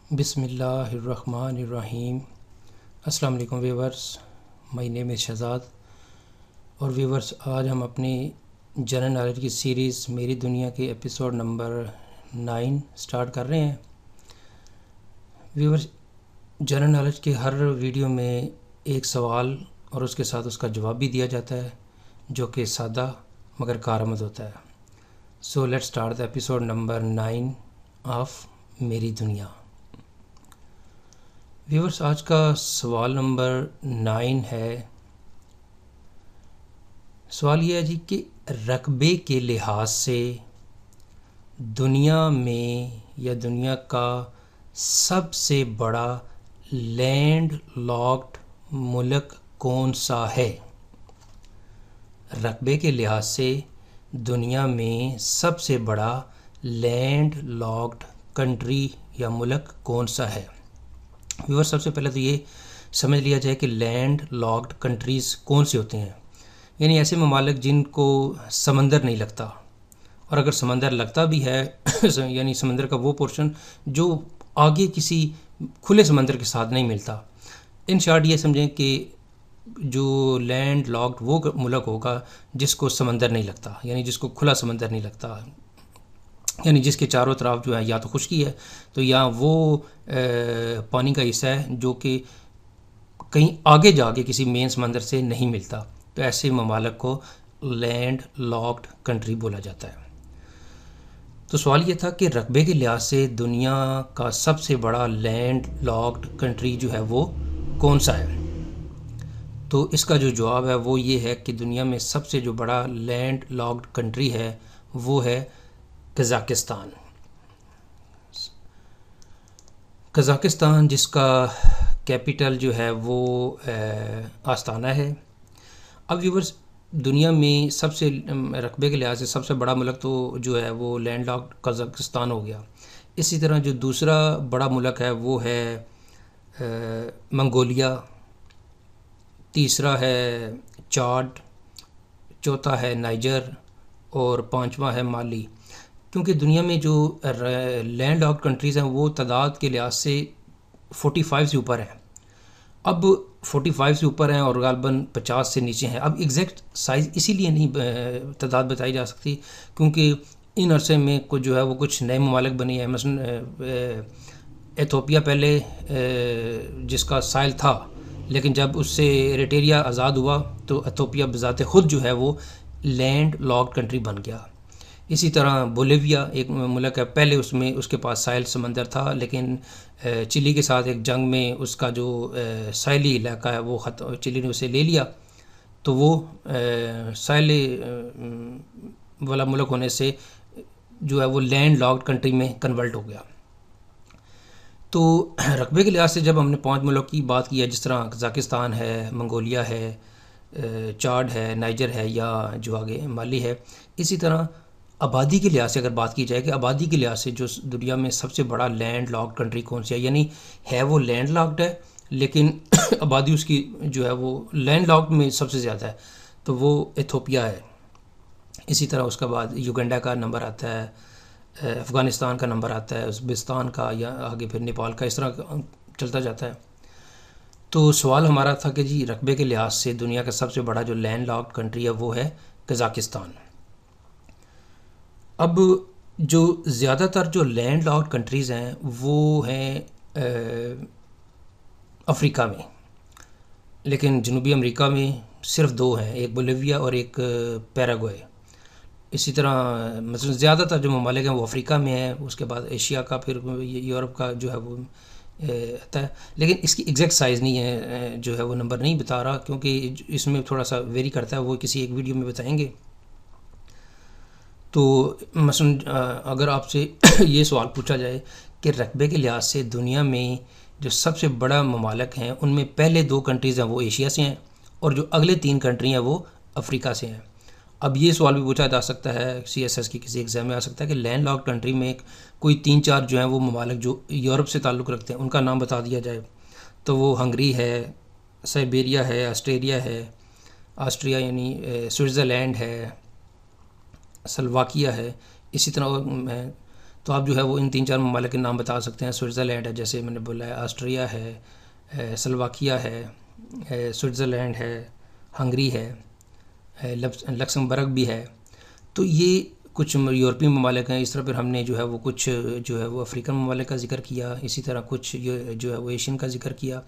बिस्मिल्लाहिर्रहमानिर्रहीम। अस्सलाम वालेकुम viewers, my name is Shahzad. और व्यूवर्स, आज हम अपनी जनरल नॉलेज की सीरीज़ मेरी दुनिया के एपिसोड नंबर 9 स्टार्ट कर रहे हैं। व्यूवर्स, जनरल नॉलेज के हर वीडियो में एक सवाल और उसके साथ उसका जवाब भी दिया जाता है, जो कि सादा मगर कारआमद होता है। So let's start the episode number 9 of मेरी दुनिया। व्यूवर्स, आज का सवाल नंबर 9 है। सवाल यह है जी कि रकबे के लिहाज से दुनिया में या दुनिया का सबसे बड़ा लैंड लॉक्ड मुल्क कौन सा है। रकबे के लिहाज से दुनिया में सबसे बड़ा लैंड लॉक्ड कंट्री या मुल्क कौन सा है। व्यूअर, सबसे पहले तो ये समझ लिया जाए कि लैंड लॉक्ड कंट्रीज़ कौन से होते हैं, यानी ऐसे ममालिक जिनको समंदर नहीं लगता, और अगर समंदर लगता भी है यानी समंदर का वो पोर्शन जो आगे किसी खुले समंदर के साथ नहीं मिलता। इन शॉर्ट ये समझें कि जो लैंड लॉक्ड वो मुल्क होगा जिसको समंदर नहीं लगता, यानी जिसको खुला समंदर नहीं लगता, यानी जिसके चारों तरफ जो है या तो खुश्की है तो या वो पानी का हिस्सा है जो कि कहीं आगे जाके किसी मेन समंदर से नहीं मिलता। तो ऐसे ममालिक को लैंड लॉक्ड कंट्री बोला जाता है। तो सवाल ये था कि रकबे के लिहाज से दुनिया का सबसे बड़ा लैंड लॉक्ड कंट्री जो है वो कौन सा है। तो इसका जो जवाब है वो ये है कि दुनिया में सबसे जो बड़ा लैंड लॉक्ड कंट्री है वो है कज़ाकिस्तान। कज़ाकिस्तान जिसका कैपिटल जो है वो आस्ताना है। अब व्यूवर्स, दुनिया में सबसे रकबे के लिहाज से सबसे बड़ा मुल्क तो जो है वो लैंड लॉक्ड कज़ाकिस्तान हो गया। इसी तरह जो दूसरा बड़ा मुल्क है वो है मंगोलिया, तीसरा है चाड, चौथा है नाइजर और पांचवा है माली। क्योंकि दुनिया में जो लैंड लॉक्ड कंट्रीज़ हैं वो तादाद के लिहाज से 45 से ऊपर हैं। अब 45 से ऊपर हैं और गालबन 50 से नीचे हैं। अब एग्जैक्ट साइज़ इसीलिए नहीं तादाद बताई जा सकती क्योंकि इन अरसे में कुछ जो है वो कुछ नए ममालिक बने हैं। मसलन एथोपिया पहले जिसका साइल था, लेकिन जब उससे एरिट्रिया आज़ाद हुआ तो एथोपिया बज़ाते ख़ुद जो है वो लैंड लॉक्ड कंट्री बन गया। इसी तरह बोलिविया एक मुल्क है, पहले उसमें उसके पास साहिल समंदर था, लेकिन चिली के साथ एक जंग में उसका जो साहिली इलाका है वो चिली ने उसे ले लिया, तो वो साहिली वाला मुल्क होने से जो है वो लैंड लॉक्ड कंट्री में कन्वर्ट हो गया। तो रकबे के लिहाज से जब हमने 5 मुल्क की बात की है, जिस तरह कज़ाकिस्तान है, मंगोलिया है, चाड है, नाइजर है या जो आगे माली है, इसी तरह आबादी के लिहाज से अगर बात की जाए कि आबादी के लिहाज से जो दुनिया में सबसे बड़ा लैंड लॉक्ड कंट्री कौन सी है, यानी है वो लैंड लॉक्ड है लेकिन आबादी उसकी जो है वो लैंड लॉक्ड में सबसे ज़्यादा है, तो वो एथोपिया है। इसी तरह उसके बाद युगांडा का नंबर आता है, अफ़गानिस्तान का नंबर आता है, उज़्बेकिस्तान का, या आगे फिर नेपाल का, इस तरह चलता जाता है। तो सवाल हमारा था कि जी रकबे के लिहाज से दुनिया का सबसे बड़ा जो लैंड लॉक्ड कंट्री है वो है कज़ाकिस्तान। अब जो ज़्यादातर जो लैंड लॉक्ड कंट्रीज़ हैं वो हैं अफ़्रीका में, लेकिन जनूबी अमेरिका में सिर्फ 2 हैं, एक बोलिविया और एक पैराग्वे। इसी तरह मतलब ज़्यादातर जो ममालिक हैं वो अफ़्रीका में हैं, उसके बाद एशिया का, फिर यूरोप का जो है वो आता है। लेकिन इसकी एग्जैक्ट साइज़ नहीं है जो है वो नंबर नहीं बता रहा, क्योंकि इसमें थोड़ा सा वेरी करता है, वो किसी एक वीडियो में बताएंगे। तो मसलन अगर आपसे ये सवाल पूछा जाए कि रकबे के लिहाज से दुनिया में जो सबसे बड़ा ममालिक हैं उनमें पहले 2 कंट्रीज़ हैं वो एशिया से हैं और जो अगले 3 कंट्री हैं वो अफ़्रीका से हैं। अब ये सवाल भी पूछा जा सकता है, CSS की किसी एग्ज़ाम में आ सकता है कि लैंड लॉक्ड कंट्री में कोई 3-4 जो हैं वो ममालिक जो यूरोप से ताल्लुक़ रखते हैं उनका नाम बता दिया जाए, तो वो हंगरी है, साइबेरिया है, ऑस्ट्रेलिया है, ऑस्ट्रिया यानी स्विट्ज़रलैंड है, स्लोवाकिया है, इसी तरह तो आप जो है वो इन 3-4 ममालिक के नाम बता सकते हैं। स्विट्ज़रलैंड है, जैसे मैंने बोला है, ऑस्ट्रिया है, स्लोवाकिया है, स्विट्ज़रलैंड है, हंगरी है, लक्समबर्ग भी है। तो ये कुछ यूरोपीय ममालिक हैं। इस तरह फिर हमने जो है वो कुछ जो है वो अफ्रीकन ममालिक का जिक्र किया, इसी तरह कुछ जो है वो एशियन का जिक्र किया।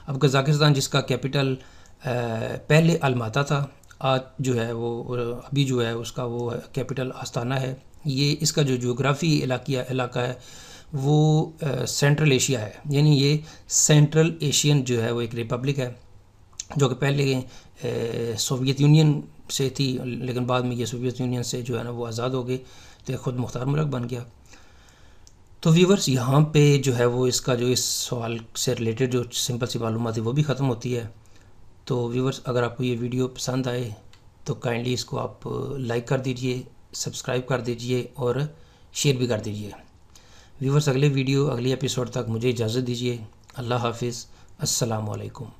अब कज़ाकिस्तान, जिसका कैपिटल पहले अलमाता था, आज जो है वो अभी जो है उसका वो कैपिटल आस्ताना है। ये इसका जो ज्योग्राफी इलाका है वो सेंट्रल एशिया है, यानी ये सेंट्रल एशियन जो है वो एक रिपब्लिक है, जो कि पहले सोवियत यूनियन से थी, लेकिन बाद में ये सोवियत यूनियन से जो है ना वो आज़ाद हो गए, तो एक ख़ुद मुख्तार मुल्क बन गया। तो व्यूवर्स, यहाँ पे जो है वो इसका जो इस सवाल से रिलेटेड जो सिंपल सी मालूमात थी वो भी ख़त्म होती है। तो व्यूवर्स, अगर आपको ये वीडियो पसंद आए तो काइंडली इसको आप लाइक कर दीजिए, सब्सक्राइब कर दीजिए और शेयर भी कर दीजिए। व्यूवर्स, अगले एपिसोड तक मुझे इजाज़त दीजिए। अल्लाह हाफिज़। अस्सलामु अलैकुम।